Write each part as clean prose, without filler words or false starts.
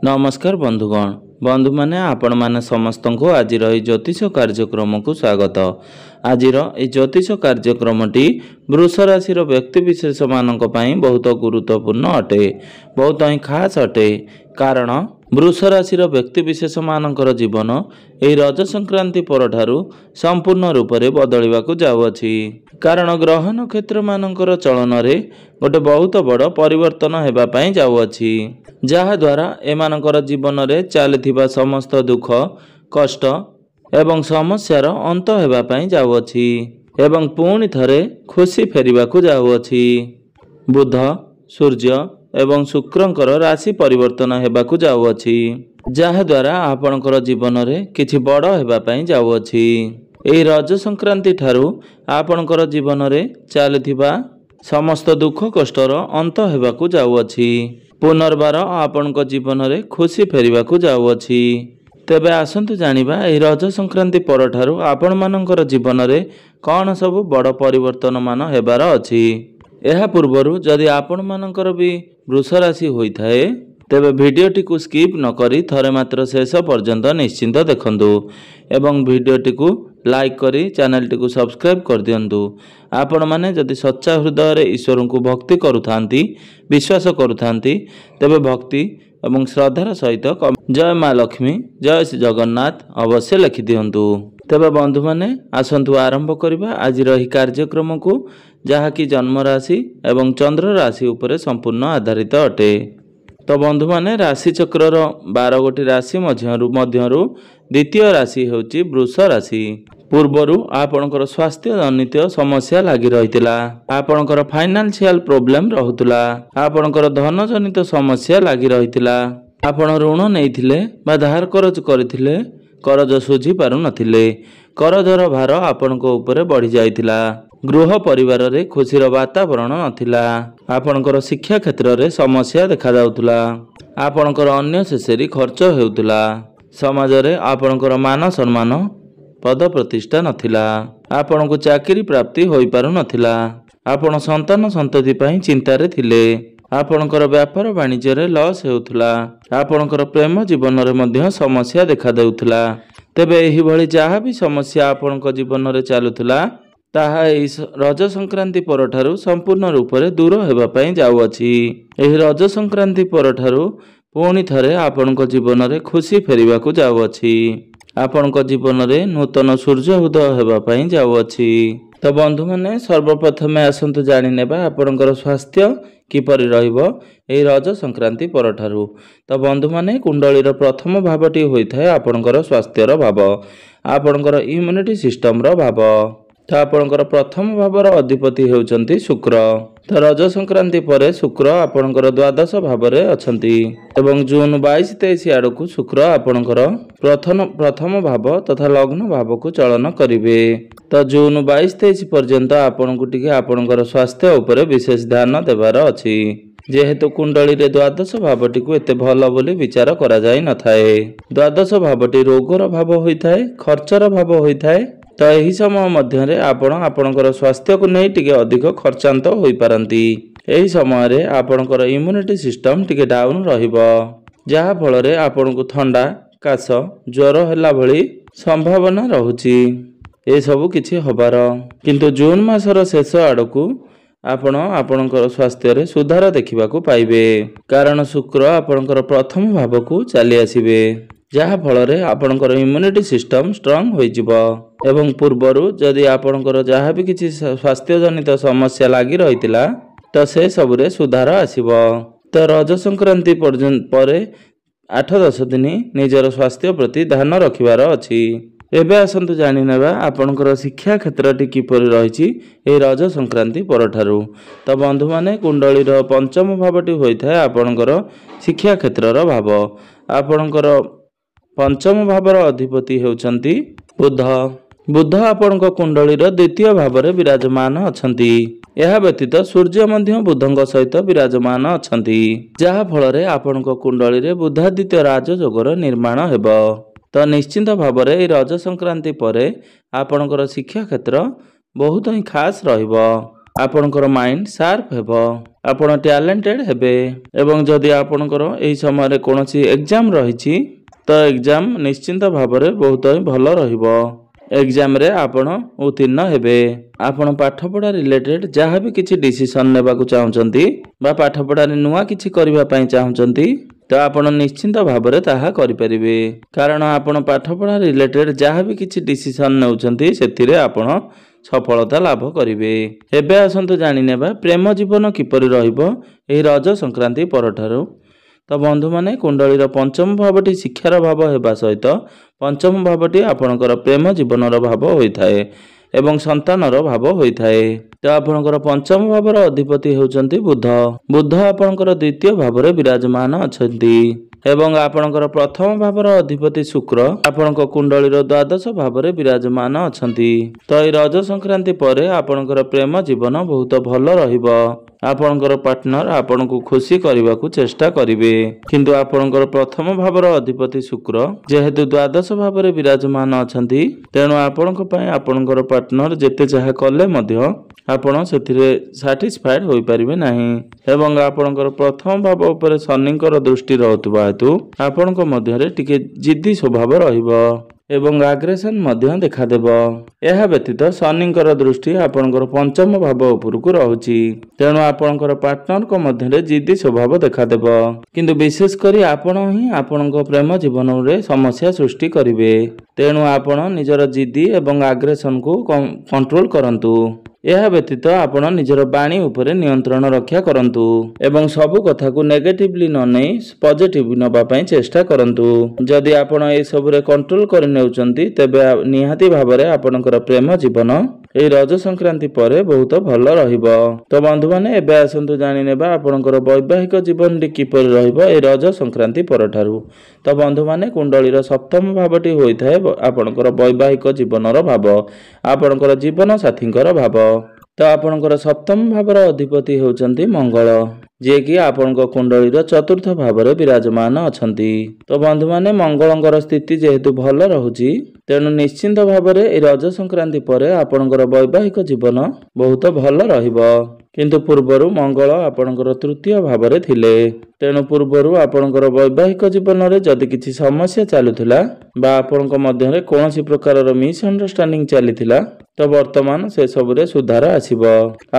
नमस्कार बंधुगण बंधु माने आपण माने समस्त को आज ज्योतिष कार्यक्रम को स्वागत। आज ज्योतिष कार्यक्रमटी वृष राशि व्यक्ति विशेष मानक पई बहुत गुरुत्वपूर्ण अटे, बहुत ही खास अटे। कारण वृष राशि व्यक्ति विशेष मानकर जीवन यह रज संक्रांति परठारु संपूर्ण रूप से बदलवाक जाउअछि। कारण ग्रह नक्षत्र मानकर चलन रे गोटे बहुत बड़ परिवर्तन हेबा पई जाउअछि, जहा द्वारा एमानकर जीवन रे चलथिबा समस्त दुख कष्ट एवं समस्यार अंत हेबा पई जाउअछि एवं पुणी थरे खुशी फेरिबाकू जाउअछि। बुध सूर्य एवं शुक्रंकर राशि परिवर्तन हेबाकू जाउअछि, जहा द्वारा आपणकर जीवन रे किछि बड़ हेबा पई जाउअछि। एही रज संक्रांति ठारू आपणकर जीवन रे चलथिबा समस्त दुख कष्टर अंत हेबाकू जाउअछि। पुनर्बार आपणक जीवन रे खुशी फेरिबाकू जाउअछि। तेबे आसंतु जानिबा एही रज संक्रांति परठारु आपण मानकर जीवन रे कौन सब बड़ परिवर्तन मान हेबार अछि। एहा पूर्वरु जदि आपण मानकर भी वृष राशि होइथाए तेबे भिडियोटी को स्किप न करी थरे मात्र शेष पर्यंत निश्चिंत देखंतु एवं भिडियोटी को लाइक करी चैनलटी को सब्सक्राइब कर दियंतु। आपण माने जदि सच्चा हृदय रे ईश्वर को भक्ति करुथांती विश्वास करुथांती तेबे भक्ति एवं श्रद्धार सहित जय माँ लक्ष्मी जय श्री जगन्नाथ अवश्य लिखि दियंतु। तेबे बंधु माने आसंतु आरंभ करिबा आज रही कार्यक्रम को, जहाँकि जन्म राशि एवं चंद्र राशि उपरे संपूर्ण आधारित अटे। तो बंधु माने राशि चक्रर 12 गोटी राशि मध्यरु द्वितीय राशि होची वृष राशि। पूर्वरु आपणकर स्वास्थ्य जनित समस्या लागि रहितिला, आपणकर फाइनेंशियल प्रॉब्लम रहुतला, आपणकर धन जनित समस्या लागि रहितिला, आपण ऋण नेइथिले बा धार करज करथिले करज सुझी पारु नथिले, करजर भार आपणक ऊपर बढ़ी जाइतिला, गृह परिवार रे खुशीर वातावरण नथिला, आपणकर शिक्षा क्षेत्र रे समस्या देखा जाउतला, आपणकर अन्य शेषरी खर्च हेउतला, समाज रे आपणकर मान सम्मान पद प्रतिष्ठा नथिला, आपणको चाकरी प्राप्ति होई पारु नथिला, आपण संतान संतति पई चिंता रे थिले, आपणकर व्यापार वाणिज्य रे लॉस हेउतला, आपणकर प्रेम जीवन रे मध्य समस्या देखा देउतला। तेबे एही भली जहा भी समस्या आपणक जीवन रे चालुतला ताहा एही रज संक्रांति परठारु संपूर्ण रूप से दूर हेबा पई जाउअछि। एही रज संक्रांति परठारु पुणी थरे आपणक जीवन रे खुशी फेरिबाकू जाउअछि, आपणक जीवन रे नूतन सूर्य उदय हेबा पई जाउअछि। तो बंधु माने सर्वप्रथम आसंतु जानि नेबा आपणकर स्वास्थ्य किपरि रहिबो एही रज संक्रांति परठारु। तो बंधु माने कुंडलीर प्रथम भावटी होइथाय आपणकर स्वास्थ्यर भाव, आपणकर इम्यूनिटी सिस्टम रो भाव। तो आपणकर प्रथम भावर अधिपति हेउचंती शुक्र। तो रज संक्रांति परे शुक्र आपणकर द्वादश भावरे अछंती एवं जून 22-23 आड़कू शुक्र आपणकर प्रथम भाव तथा लग्न भाव को चलन करिवे। तो जून 22-23 पर्यंत आपणकू टिके आपणकर स्वास्थ्य उपरे विशेष ध्यान देबार अछि, जेहेतु कुंडली रे द्वादश भावटी को एते भल बोली विचार करा जाय नथाए। द्वादश भावटी रोगर भाव होइथाय, खर्चर भाव होइथाय। तो यही समय मध्य आपणकर स्वास्थ्य को नहीं टिके अधिक खर्चांत होई पारंती। एही समय रे आपणकर इम्यूनिटी सिस्टम टिके डाउन रहिबो, जहा फल रे आपणको थंडा काश ज्वर हैला भली संभावना रहुची। ए सब किछि हबार किंतु जून मासर शेष आड़कू आपणकर स्वास्थ्य रे सुधार देखिबाकू पाइबे, कारण शुक्र आपणकर प्रथम भाव को चली आसीबे, जहा फल रे आपणकर इम्यूनिटी सिस्टम स्ट्रांग होई जिवो एवं पूर्वरु जदि आपणकर जहा भी किछि स्वास्थ्य जनित समस्या लागि रहितिला तो से सबरे सुधार आसीबो। तो रज संक्रांति परे 8-10 दिन निजर स्वास्थ्य प्रति ध्यान रखिबार अछि। एबे आसंतु जानि नेबा आपणकर शिक्षा क्षेत्रटी किपरि रहिछि ए रज संक्रांति परठारु। तो बंधु माने कुंडलीर पंचम भावटी होइथाय आपणकर शिक्षा क्षेत्रर भाव, आपणकर पंचम भावर अधिपति हेउचंती बुध। बुध आपणक कुंडलीर द्वितीय भावरे विराजमान अछंती। यह व्यतीत सूर्य मध्य बुधंक सहित विराजमान अछंती, जहा फल रे आपणक कुंडली रे बुधादित्य राजयोगर निर्माण हेबो। तो निश्चिंत भावरे ए रज संक्रांति परे आपणकर शिक्षा क्षेत्र बहुत ही खास रहिबो। ଆପଣଙ୍କର ମାଇଣ୍ଡ ସାର୍ପ ହେବ, ଆପଣ ଟ୍ୟାଲେଣ୍ଟେଡ ହେବେ। ଏବଂ ଯଦି ଆପଣଙ୍କର ଏହି ସମୟରେ କୌଣସି ଏକ୍ଜାମ ରହିଛି ତ ଏକ୍ଜାମ ନିଶ୍ଚିନ୍ତ ଭାବରେ ବହୁତ ହିଁ ଭଲ ରହିବ। ଏକ୍ଜାମରେ ଆପଣ ଉତ୍ତୀର୍ଣ୍ଣ ହେବେ। ଆପଣ ପାଠପଢ଼ା ରିଲେଟେଡ୍ ଯାହା ବି କିଛି ଡିସିସନ୍ ନେବାକୁ ଚାହୁଁଛନ୍ତି ବା ପାଠପଢ଼ାରେ ନୂଆ କିଛି କରିବା ପାଇଁ ଚାହୁଁଛନ୍ତି ତ ଆପଣ ନିଶ୍ଚିନ୍ତ ଭାବରେ ତାହା କରିପାରିବେ। କାରଣ ଆପଣ ପାଠପଢ଼ା ରିଲେଟେଡ୍ ଯାହା ବି କିଛି ଡିସିସନ୍ ନେଉଛନ୍ତି ସେଥିରେ ଆପଣ ସଫଳତା ଲାଭ କରିବେ। ଏବେ ଆସନ୍ତୁ ଜାଣିନେବା ପ୍ରେମ ଜୀବନ କିପରି ରହିବ ଏହି ରଜ ସଂକ୍ରାନ୍ତି ପରଠାରୁ। ତ ବନ୍ଧୁମାନେ, କୁଣ୍ଡଳୀର ପଞ୍ଚମ ଭାବଟି ଶିକ୍ଷାର ଭାବ ହେବା ସହିତ ପଞ୍ଚମ ଭାବଟି ଆପଣଙ୍କର ପ୍ରେମ ଜୀବନର ଭାବ ହୋଇଥାଏ ଏବଂ ସନ୍ତାନର ଭାବ ହୋଇଥାଏ। ତ ଆପଣଙ୍କର ପଞ୍ଚମ ଭାବର ଅଧିପତି ହେଉଛନ୍ତି ବୁଧ। ବୁଧ ଆପଣଙ୍କର ଦ୍ୱିତୀୟ ଭାବରେ ବିରାଜମାନ ଅଛନ୍ତି ଏବଂ ଆପଣଙ୍କର ପ୍ରଥମ ଭାବର ଅଧିପତି ଶୁକ୍ର ଆପଣଙ୍କ କୁଣ୍ଡଳୀର ଦ୍ୱାଦଶ ଭାବରେ ବିରାଜମାନ ଅଛନ୍ତି। ତ ଏହି ରଜ ସଂକ୍ରାନ୍ତି ପରେ ଆପଣଙ୍କର ପ୍ରେମ ଜୀବନ ବହୁତ ଭଲ ରହିବ। ଆପଣଙ୍କର ପାର୍ଟନର ଆପଣଙ୍କୁ ଖୁସି କରିବାକୁ ଚେଷ୍ଟା କରିବେ, କିନ୍ତୁ ଆପଣଙ୍କର ପ୍ରଥମ ଭାବର ଅଧିପତି ଶୁକ୍ର ଯେହେତୁ ଦ୍ୱାଦଶ ଭାବରେ ବିରାଜମାନ ଅଛନ୍ତି ତେଣୁ ଆପଣଙ୍କ ପାଇଁ ଆପଣଙ୍କର ପାର୍ଟନର ଯେତେ ଯାହା କଲେ ମଧ୍ୟ ଆପଣ ସେଥିରେ ସାଟିସ୍ଫାଏଡ୍ ହୋଇପାରିବେ ନାହିଁ ଏବଂ ଆପଣଙ୍କର ପ୍ରଥମ ଭାବ ଉପରେ ଶନିଙ୍କର ଦୃଷ୍ଟି ରହୁଥିବା ହେତୁ ଆପଣଙ୍କ ମଧ୍ୟରେ ଟିକେ ଜିଦ୍ଦି ସ୍ୱଭାବ ରହିବ ଏବଂ ଆଗ୍ରେସନ୍ ମଧ୍ୟ ଦେଖାଦେବ। ଏହା ବ୍ୟତୀତ ଶନିଙ୍କର ଦୃଷ୍ଟି ଆପଣଙ୍କର ପଞ୍ଚମ ଭାବ ଉପରକୁ ରହୁଛି, ତେଣୁ ଆପଣଙ୍କର ପାର୍ଟନରଙ୍କ ମଧ୍ୟରେ ଜିଦ୍ଦି ସ୍ୱଭାବ ଦେଖାଦେବ, କିନ୍ତୁ ବିଶେଷ କରି ଆପଣ ହିଁ ଆପଣଙ୍କ ପ୍ରେମ ଜୀବନରେ ସମସ୍ୟା ସୃଷ୍ଟି କରିବେ। ତେଣୁ ଆପଣ ନିଜର ଜିଦ୍ଦି ଏବଂ ଆଗ୍ରେସନକୁ କଣ୍ଟ୍ରୋଲ କରନ୍ତୁ। ଏହା ବ୍ୟତୀତ ଆପଣ ନିଜର ବାଣୀ ଉପରେ ନିୟନ୍ତ୍ରଣ ରକ୍ଷା କରନ୍ତୁ ଏବଂ ସବୁ କଥାକୁ ନେଗେଟିଭଲି ନ ନେଇ ପଜିଟିଭ ନେବା ପାଇଁ ଚେଷ୍ଟା କରନ୍ତୁ। ଯଦି ଆପଣ ଏସବୁରେ କଣ୍ଟ୍ରୋଲ କରିନେଉଛନ୍ତି ତେବେ ନିହାତି ଭାବରେ ଆପଣଙ୍କର ପ୍ରେମ ଜୀବନ ଏହି ରଜ ସଂକ୍ରାନ୍ତି ପରେ ବହୁତ ଭଲ ରହିବ। ତ ବନ୍ଧୁମାନେ, ଏବେ ଆସନ୍ତୁ ଜାଣିନେବା ଆପଣଙ୍କର ବୈବାହିକ ଜୀବନଟି କିପରି ରହିବ ଏହି ରଜ ସଂକ୍ରାନ୍ତି ପରଠାରୁ। ତ ବନ୍ଧୁମାନେ, କୁଣ୍ଡଳୀର ସପ୍ତମ ଭାବଟି ହୋଇଥାଏ ଆପଣଙ୍କର ବୈବାହିକ ଜୀବନର ଭାବ, ଆପଣଙ୍କର ଜୀବନ ସାଥୀଙ୍କର ଭାବ। ତ ଆପଣଙ୍କର ସପ୍ତମ ଭାବର ଅଧିପତି ହେଉଛନ୍ତି ମଙ୍ଗଳ, ଯିଏକି ଆପଣଙ୍କ କୁଣ୍ଡଳୀର ଚତୁର୍ଥ ଭାବରେ ବିରାଜମାନ ଅଛନ୍ତି। ତ ବନ୍ଧୁମାନେ, ମଙ୍ଗଳଙ୍କର ସ୍ଥିତି ଯେହେତୁ ଭଲ ରହୁଛି ତେଣୁ ନିଶ୍ଚିନ୍ତ ଭାବରେ ଏହି ରଜ ସଂକ୍ରାନ୍ତି ପରେ ଆପଣଙ୍କର ବୈବାହିକ ଜୀବନ ବହୁତ ଭଲ ରହିବ। କିନ୍ତୁ ପୂର୍ବରୁ ମଙ୍ଗଳ ଆପଣଙ୍କର ତୃତୀୟ ଭାବରେ ଥିଲେ, ତେଣୁ ପୂର୍ବରୁ ଆପଣଙ୍କର ବୈବାହିକ ଜୀବନରେ ଯଦି କିଛି ସମସ୍ୟା ଚାଲୁଥିଲା ବା ଆପଣଙ୍କ ମଧ୍ୟରେ କୌଣସି ପ୍ରକାରର ମିସ୍ଅଣ୍ଡରଷ୍ଟାଣ୍ଡିଂ ଚାଲିଥିଲା ତ ବର୍ତ୍ତମାନ ସେସବୁରେ ସୁଧାର ଆସିବ।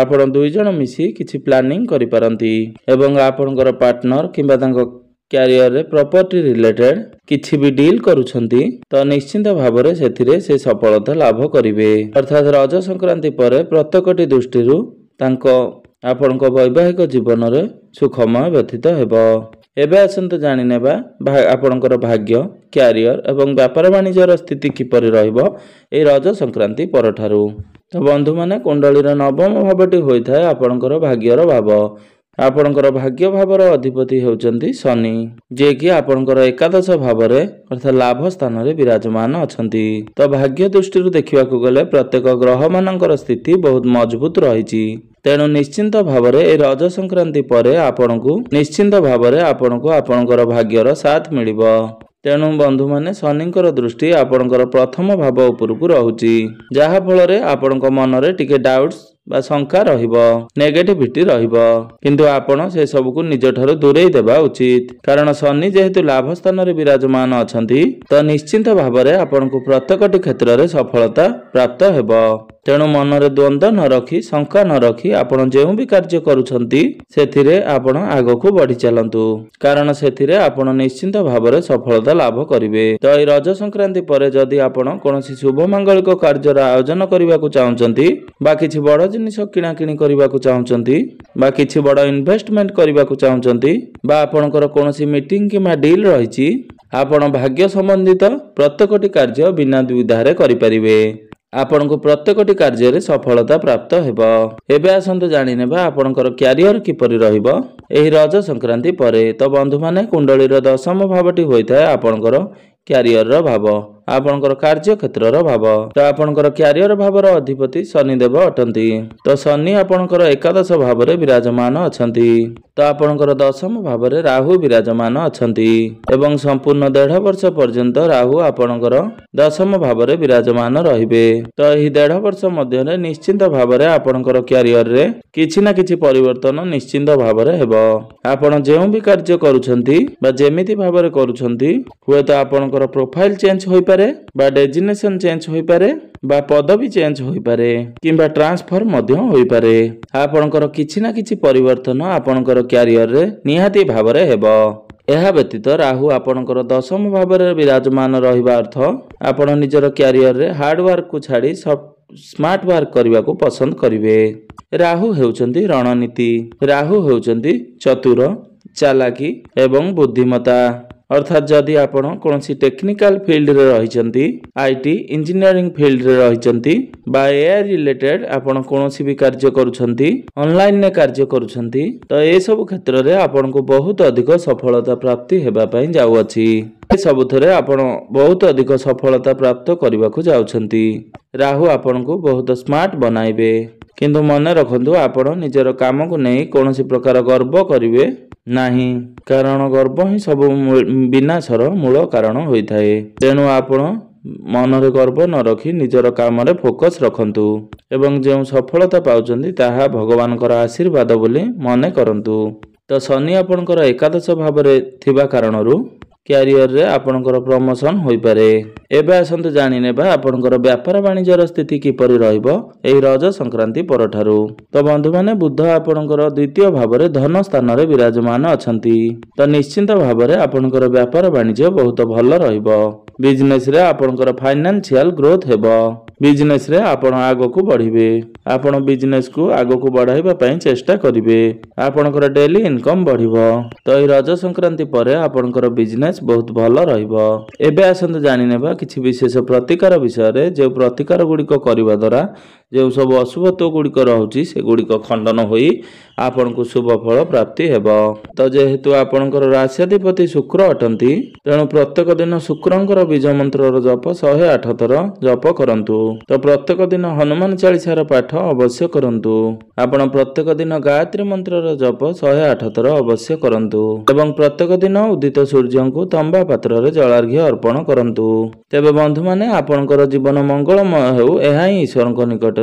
ଆପଣ ଦୁଇ ଜଣ ମିଶି କିଛି ପ୍ଲାନିଂ କରିପାରନ୍ତି ଏବଂ ଆପଣଙ୍କର ପାର୍ଟନର କିମ୍ବା ତାଙ୍କ କ୍ୟାରିୟରରେ ପ୍ରପର୍ଟି ରିଲେଟେଡ୍ କିଛି ବି ଡିଲ୍ କରୁଛନ୍ତି ତ ନିଶ୍ଚିନ୍ତ ଭାବରେ ସେଥିରେ ସେ ସଫଳତା ଲାଭ କରିବେ। ଅର୍ଥାତ୍ ରଜ ସଂକ୍ରାନ୍ତି ପରେ ପ୍ରତ୍ୟେକଟି ଦୃଷ୍ଟିରୁ ଆପଣଙ୍କ ବୈବାହିକ ଜୀବନରେ ସୁଖମୟ ବ୍ୟତୀତ ହେବ। ଏବେ ଆସନ୍ତୁ ଜାଣିନେବା ଆପଣଙ୍କର ଭାଗ୍ୟ, କ୍ୟାରିୟର ଏବଂ ବ୍ୟାପାର ବାଣିଜ୍ୟର ସ୍ଥିତି କିପରି ରହିବ ଏହି ରଜ ସଂକ୍ରାନ୍ତି ପରଠାରୁ। ତ ବନ୍ଧୁମାନେ, କୁଣ୍ଡଳୀର ନବମ ଭାବଟି ହୋଇଥାଏ ଆପଣଙ୍କର ଭାଗ୍ୟର ଭାବ। ଆପଣଙ୍କର ଭାଗ୍ୟ ଭାବର ଅଧିପତି ହେଉଛନ୍ତି ଶନି, ଯିଏକି ଆପଣଙ୍କର ଏକାଦଶ ଭାବରେ ଅର୍ଥାତ୍ ଲାଭ ସ୍ଥାନରେ ବିରାଜମାନ ଅଛନ୍ତି। ତ ଭାଗ୍ୟ ଦୃଷ୍ଟିରୁ ଦେଖିବାକୁ ଗଲେ ପ୍ରତ୍ୟେକ ଗ୍ରହମାନଙ୍କର ସ୍ଥିତି ବହୁତ ମଜବୁତ ରହିଛି, ତେଣୁ ନିଶ୍ଚିନ୍ତ ଭାବରେ ଏହି ରଜ ସଂକ୍ରାନ୍ତି ପରେ ଆପଣଙ୍କୁ ଆପଣଙ୍କର ଭାଗ୍ୟର ସାଥ ମିଳିବ। ତେଣୁ ବନ୍ଧୁମାନେ, ଶନିଙ୍କର ଦୃଷ୍ଟି ଆପଣଙ୍କର ପ୍ରଥମ ଭାବ ଉପରକୁ ରହୁଛି, ଯାହା ଫଳରେ ଆପଣଙ୍କ ମନରେ ଟିକେ ଡାଉଟ୍ସ ବା ଶଙ୍କା ରହିବ, ନେଗେଟିଭିଟି ରହିବ, କିନ୍ତୁ ଆପଣ ସେ ସବୁକୁ ନିଜଠାରୁ ଦୂରେଇ ଦେବା ଉଚିତ। କାରଣ ଶନି ଯେହେତୁ ଲାଭ ସ୍ଥାନରେ ବିରାଜମାନ ଅଛନ୍ତି ତ ନିଶ୍ଚିନ୍ତ ଭାବରେ ଆପଣଙ୍କୁ ପ୍ରତ୍ୟେକଟି କ୍ଷେତ୍ରରେ ସଫଳତା ପ୍ରାପ୍ତ ହେବ। ତେଣୁ ମନରେ ଦ୍ୱନ୍ଦ୍ୱ ନ ରଖି, ଶଙ୍କା ନ ରଖି ଆପଣ ଯେଉଁ ବି କାର୍ଯ୍ୟ କରୁଛନ୍ତି ସେଥିରେ ଆପଣ ଆଗକୁ ବଢି ଚାଲନ୍ତୁ, କାରଣ ସେଥିରେ ଆପଣ ନିଶ୍ଚିନ୍ତ ଭାବରେ ସଫଳତା ଲାଭ କରିବେ। ତ ଏହି ରଜ ସଂକ୍ରାନ୍ତି ପରେ ଯଦି ଆପଣ କୌଣସି ଶୁଭ ମାଙ୍ଗଳିକ କାର୍ଯ୍ୟର ଆୟୋଜନ କରିବାକୁ ଚାହୁଁଛନ୍ତି ବା କିଛି ବଡ ଜିନିଷ କିଣାକିଣି କରିବାକୁ ଚାହୁଁଛନ୍ତି ବା କିଛି ବଡ ଇନଭେଷ୍ଟମେଣ୍ଟ କରିବାକୁ ଚାହୁଁଛନ୍ତି ବା ଆପଣଙ୍କର କୌଣସି ମିଟିଂ କିମ୍ବା ଡିଲ୍ ରହିଛି, ଆପଣ ଭାଗ୍ୟ ସମ୍ବନ୍ଧିତ ପ୍ରତ୍ୟେକଟି କାର୍ଯ୍ୟ ବିନା ଦ୍ୱିଧାରେ କରିପାରିବେ। ଆପଣଙ୍କୁ ପ୍ରତ୍ୟେକଟି କାର୍ଯ୍ୟରେ ସଫଳତା ପ୍ରାପ୍ତ ହେବ। ଏବେ ଆସନ୍ତୁ ଜାଣିନେବା ଆପଣଙ୍କର କ୍ୟାରିୟର କିପରି ରହିବ ଏହି ରଜ ସଂକ୍ରାନ୍ତି ପରେ। ତ ବନ୍ଧୁମାନେ, କୁଣ୍ଡଳୀର ଦଶମ ଭାବଟି ହୋଇଥାଏ ଆପଣଙ୍କର କ୍ୟାରିୟରର ଭାବ, ଆପଣଙ୍କର କାର୍ଯ୍ୟକ୍ଷେତ୍ରର ଭାବ। ତ ଆପଣଙ୍କର କ୍ୟାରିୟର ଭାବର ଅଧିପତି ଶନିଦେବ ଅଟନ୍ତି। ତ ଶନି ଆପଣଙ୍କର ଏକାଦଶ ଭାବରେ ବିରାଜମାନ ଅଛନ୍ତି। ତ ଆପଣଙ୍କର ଦଶମ ଭାବରେ ରାହୁ ବିରାଜମାନ ଅଛନ୍ତି ଏବଂ ସମ୍ପୂର୍ଣ୍ଣ 1.5 ବର୍ଷ ପର୍ଯ୍ୟନ୍ତ ରାହୁ ଆପଣଙ୍କର ଦଶମ ଭାବରେ ବିରାଜମାନ ରହିବେ। ତ ଏହି 1.5 ବର୍ଷ ମଧ୍ୟରେ ନିଶ୍ଚିନ୍ତ ଭାବରେ ଆପଣଙ୍କର କ୍ୟାରିୟରରେ କିଛି ନା କିଛି ପରିବର୍ତ୍ତନ ନିଶ୍ଚିନ୍ତ ଭାବରେ ହେବ। ଆପଣ ଯେଉଁ ବି କାର୍ଯ୍ୟ କରୁଛନ୍ତି ବା ଯେମିତି ଭାବରେ କରୁଛନ୍ତି, ହୁଏତ ଆପଣଙ୍କର ପ୍ରୋଫାଇଲ ଚେଞ୍ଜ ହୋଇପାରେ ବା ଡେଜିନେସନ ଚେଞ୍ଜ ହୋଇପାରେ ବା ପଦବୀ ଚେଞ୍ଜ ହୋଇପାରେ କିମ୍ବା ଟ୍ରାନ୍ସଫର ମଧ୍ୟ ହୋଇପାରେ। ଆପଣଙ୍କର କିଛି ନା କିଛି ପରିବର୍ତ୍ତନ ଆପଣଙ୍କର କ୍ୟାରିୟରରେ ନିହାତି ଭାବରେ ହେବ। ଏହା ବ୍ୟତୀତ ରାହୁ ଆପଣଙ୍କର ଦଶମ ଭାବରେ ବିରାଜମାନ ରହିବା ଅର୍ଥ ଆପଣ ନିଜର କ୍ୟାରିୟରରେ ହାର୍ଡୱାର୍କକୁ ଛାଡ଼ି ସ୍ମାର୍ଟ ୱାର୍କ କରିବାକୁ ପସନ୍ଦ କରିବେ। ରାହୁ ହେଉଛନ୍ତି ରଣନୀତି, ରାହୁ ହେଉଛନ୍ତି ଚତୁର, ଚାଲାକି ଏବଂ ବୁଦ୍ଧିମତା। ଅର୍ଥାତ୍ ଯଦି ଆପଣ କୌଣସି ଟେକ୍ନିକାଲ ଫିଲ୍ଡରେ ରହିଛନ୍ତି, ଆଇଟି ଇଞ୍ଜିନିୟରିଂ ଫିଲ୍ଡରେ ରହିଛନ୍ତି ବା ଏଆଇ ରିଲେଟେଡ ଆପଣ କୌଣସି ବି କାର୍ଯ୍ୟ କରୁଛନ୍ତି, ଅନଲାଇନରେ କାର୍ଯ୍ୟ କରୁଛନ୍ତି, ତ ଏସବୁ କ୍ଷେତ୍ରରେ ଆପଣଙ୍କୁ ବହୁତ ଅଧିକ ସଫଳତା ପ୍ରାପ୍ତି ହେବା ପାଇଁ ଯାଉଅଛି। ସବୁଥିରେ ଆପଣ ବହୁତ ଅଧିକ ସଫଳତା ପ୍ରାପ୍ତ କରିବାକୁ ଯାଉଛନ୍ତି। ରାହୁ ଆପଣଙ୍କୁ ବହୁତ ସ୍ମାର୍ଟ ବନାଇବେ। କିନ୍ତୁ ମନେ ରଖନ୍ତୁ, ଆପଣ ନିଜର କାମକୁ ନେଇ କୌଣସି ପ୍ରକାର ଗର୍ବ କରିବେ ନାହିଁ, କାରଣ ଗର୍ବ ହିଁ ସବୁ ବିନାଶର ମୂଳ କାରଣ ହୋଇଥାଏ। ତେଣୁ ଆପଣ ମନରେ ଗର୍ବ ନ ରଖି ନିଜର କାମରେ ଫୋକସ ରଖନ୍ତୁ ଏବଂ ଯେଉଁ ସଫଳତା ପାଉଛନ୍ତି ତାହା ଭଗବାନଙ୍କର ଆଶୀର୍ବାଦ ବୋଲି ମନେ କରନ୍ତୁ। ତ ଶନି ଆପଣଙ୍କର ଏକାଦଶ ଭାବରେ ଥିବା କାରଣରୁ କ୍ୟାରିୟରରେ ଆପଣଙ୍କର ପ୍ରମୋସନ ହୋଇପାରେ। ଏବେ ଆସନ୍ତୁ ଜାଣିନେବା ଆପଣଙ୍କର ବ୍ୟାପାର ବାଣିଜ୍ୟର ସ୍ଥିତି କିପରି ରହିବ ଏହି ରଜ ସଂକ୍ରାନ୍ତି ପରଠାରୁ। ତ ବନ୍ଧୁମାନେ, ବୁଧ ଆପଣଙ୍କର ଦ୍ୱିତୀୟ ଭାବରେ ଧନ ସ୍ଥାନରେ ବିରାଜମାନ ଅଛନ୍ତି। ତ ନିଶ୍ଚିନ୍ତ ଭାବରେ ଆପଣଙ୍କର ବ୍ୟାପାର ବାଣିଜ୍ୟ ବହୁତ ଭଲ ରହିବ। ବିଜନେସରେ ଆପଣଙ୍କର ଫାଇନାନ୍ସିଆଲ ଗ୍ରୋଥ ହେବ। ବିଜନେସରେ ଆପଣ ଆଗକୁ ବଢିବେ। ଆପଣ ବିଜନେସକୁ ଆଗକୁ ବଢାଇବା ପାଇଁ ଚେଷ୍ଟା କରିବେ। ଆପଣଙ୍କର ଡେଲି ଇନକମ ବଢିବ। ତ ଏହି ରଜ ସଂକ୍ରାନ୍ତି ପରେ ଆପଣଙ୍କର ବିଜନେସ ବହୁତ ଭଲ ରହିବ। ଏବେ ଆସନ୍ତୁ ଜାଣିନେବା କିଛି ବିଶେଷ ପ୍ରତିକାର ବିଷୟରେ। ଯେଉଁ ପ୍ରତିକାର ଗୁଡ଼ିକ କରିବା ଦ୍ୱାରା ଯେଉଁ ସବୁ ଅଶୁଭତ୍ୱ ଗୁଡ଼ିକ ରହୁଛି ସେଗୁଡ଼ିକ ଖଣ୍ଡନ ହୋଇ ଆପଣଙ୍କୁ ଶୁଭ ଫଳ ପ୍ରାପ୍ତି ହେବ। ତ ଯେହେତୁ ଆପଣଙ୍କର ରାଶ୍ୟାଧିପତି ଶୁକ୍ର ଅଟନ୍ତି, ତେଣୁ ପ୍ରତ୍ୟେକ ଦିନ ଶୁକ୍ରଙ୍କର ବୀଜ ମନ୍ତ୍ରର ଜପ 108 ଥର ଜପ କରନ୍ତୁ। ତ ପ୍ରତ୍ୟେକ ଦିନ ହନୁମାନ ଚାଳିଶାର ପାଠ ଅବଶ୍ୟ କରନ୍ତୁ। ଆପଣ ପ୍ରତ୍ୟେକ ଦିନ ଗାୟତ୍ରୀ ମନ୍ତ୍ରର ଜପ 108 ଥର ଅବଶ୍ୟ କରନ୍ତୁ ଏବଂ ପ୍ରତ୍ୟେକ ଦିନ ଉଦିତ ସୂର୍ଯ୍ୟଙ୍କୁ ତମ୍ବା ପାତ୍ରରେ ଜଳାର୍ଘ୍ୟ ଅର୍ପଣ କରନ୍ତୁ। ତେବେ ବନ୍ଧୁମାନେ, ଆପଣଙ୍କର ଜୀବନ ମଙ୍ଗଳମୟ ହେଉ, ଏହା ହିଁ ଈଶ୍ୱରଙ୍କ ନିକଟରେ